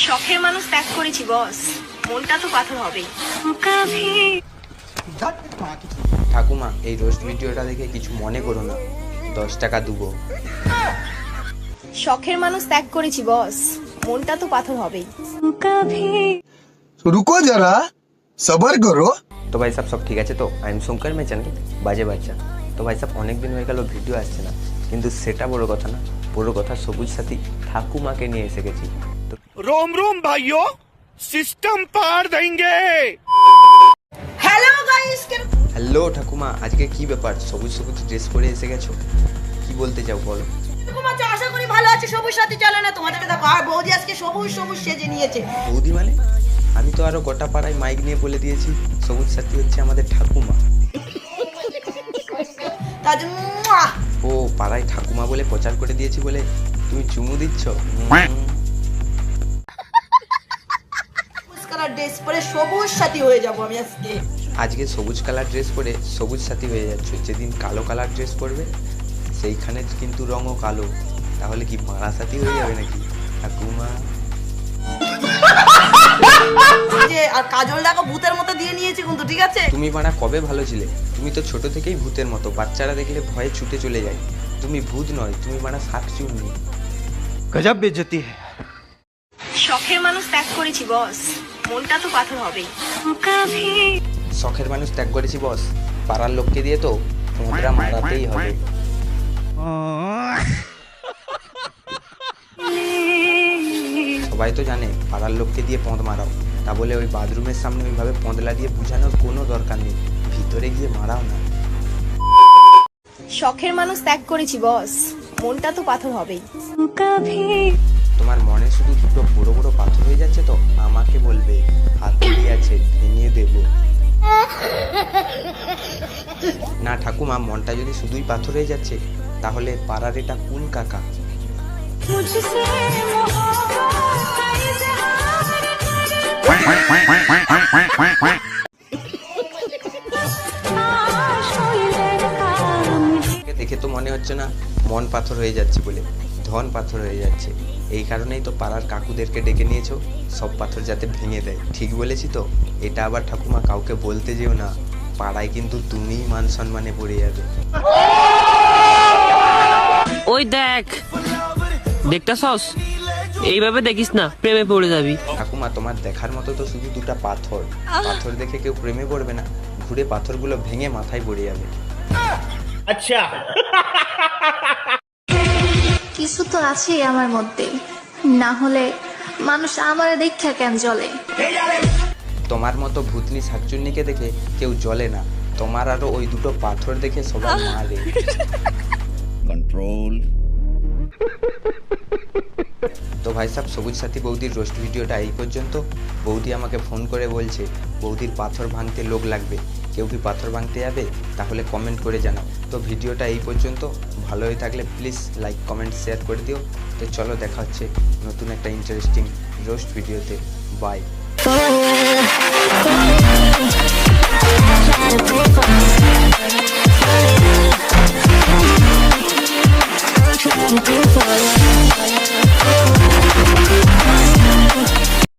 শখের মানুষ ত্যাগ করেছি বস, মনটা তো পাথর হবেই। ঠাকুমা, এই রোস্ট ভিডিওটা দেখে কিছু মনে করো না, 10 টাকা দেবো। শখের মানুষ ত্যাগ করেছি বস, মনটা তো পাথর হবেই। रुको जरा सबर करो। তো ভাই সাহেব সব ঠিক আছে তো? I am Shankar May channel বাজে বাচ্চা। তো ভাই সাহেব অনেক দিন হয়ে গেল ভিডিও আসছে না, কিন্তু সেটা বড় কথা না, বড় কথা সবুজ সাথী ঠাকুমাকে নিয়ে এসে গেছি। তো रोम रोम भाइयों, सिस्टम पार देंगे। হ্যালো গাইস, হ্যালো ঠাকুমা, আজকে কি ব্যাপার সবুজ সবুজ ড্রেস পরে এসে গেছো? কি বলতে চাও বলো। এরকম আছে, আশা করি ভালো আছে। সবুজ সাথী চলে না তোমাদেরকে দেখো, আর বৌদি আজকে সবুজ সবুজ সেজে নিয়েছে। বৌদি মানে? আমি তো আরো গোটা পাড়ায় মাইক নিয়ে বলে দিয়েছি সবুজ সাথী হচ্ছে আমাদের ঠাকুমা। তার জন্য মুয়া! ও পাড়ায় ঠাকুমা বলে প্রচার করে দিয়েছি বলে তুমি চুমু দিচ্ছ? সবুজ কালার ড্রেস পরে সবুজ সাথী হয়ে যাব আমি আজকে। আজকে সবুজ কালার ড্রেস পরে সবুজ সাথী হয়ে যাচ্ছ, যেদিন কালো কালার ড্রেস পরবে সেইখানে কিন্তু রঙও কালো, তাহলে কি মারা সাথী হয়ে যাবে নাকি ঠাকুমা? যে আর কাজলটাকে ভূতের মতো দিয়ে নিয়েছে কিন্তু, ঠিক আছে? তুমি মারা কবে ভালো ছিলে? তুমি তো ছোট থেকেই ভূতের মতো, বাচ্চারা দেখলে ভয়ে ছুটে চলে যায়। তুমি ভূত নয়, তুমি মারা শাকচুন্নি। गजब बेइज्जती है। শখের মানুষ ত্যাগ করেছি বস, মনটা তো পাথর হবেই। শখের মানুষ ত্যাগ করেছি বস, পাড়ার লোককে দিয়ে তো তোমরা মারাতেই হবে। সবাই তো জানে পাড়ার লোককে দিয়ে পঁদ মারাও, তা বলে ওই বাথরুমের সামনে ওইভাবে পঁদলা দিয়ে বুঝানোর কোনো দরকার নেই, ভিতরে গিয়ে মারাও না। শখের মানুষ ত্যাগ করেছি বস, মনটা তো পাথর হবেই। তোমার মনে শুধু দুটো বড় বড় পাথর হয়ে যাচ্ছে তো আমাকে বলবে, হাতুড়ি আছে ভেঙে দেব। না ঠাকুমা, মনটা যদি শুধুই পাথর হয়ে যাচ্ছে তাহলে পাড়ার এটা কোন কাকা? দেখে তো মনে হচ্ছে না মন পাথর হয়ে যাচ্ছে বলে, ধন পাথর হয়ে যাচ্ছে। এই কারণেই তো পাড়ার কাকুদেরকে ডেকে নিয়েছো, সব পাথর যাতে ভেঙে দেয়। ঠিক বলেছি তো? এটা আবার ঠাকুমা কাউকে বলতে যেও না, পাড়ায় কিন্তু তুমিই মান সম্মানে পড়ে যাবে। ওই দেখ, দেখতাছস? এইভাবে দেখিস না, প্রেমে পড়ে যাবি। ঠাকুমা, তোমার দেখার মতো তো শুধু দুটো পাথর, পাথর দেখে কেউ প্রেমে পড়বে না, ঘুরে পাথরগুলো ভেঙে মাথায় পড়ে যাবে। কিছু তো আছে আমার মধ্যে, না হলে মানুষ আমার দেখা কেন জ্বলে। তোমার মতো ভূতনি শাকচুন্নিকে দেখে কেউ জ্বলে না, তোমার আরো ওই দুটো পাথর দেখে সবাই মারে। कंट्रोल। তো ভাই সাহেব, সবুজ সাথী বৌদির রোস্ট ভিডিওটা এই পর্যন্ত। বৌদি আমাকে ফোন করে বলছে বৌদির পাথর ভাঙতে লোক লাগবে, কেউ কি পাথর ভাঙতে যাবে? তাহলে কমেন্ট করে জানাও। তো ভিডিওটা এই পর্যন্ত, ভালো হয়ে থাকলে প্লিজ লাইক কমেন্ট শেয়ার করে দিও। তো চলো, দেখা হচ্ছে নতুন একটা ইন্টারেস্টিং রোস্ট ভিডিওতে। বাই।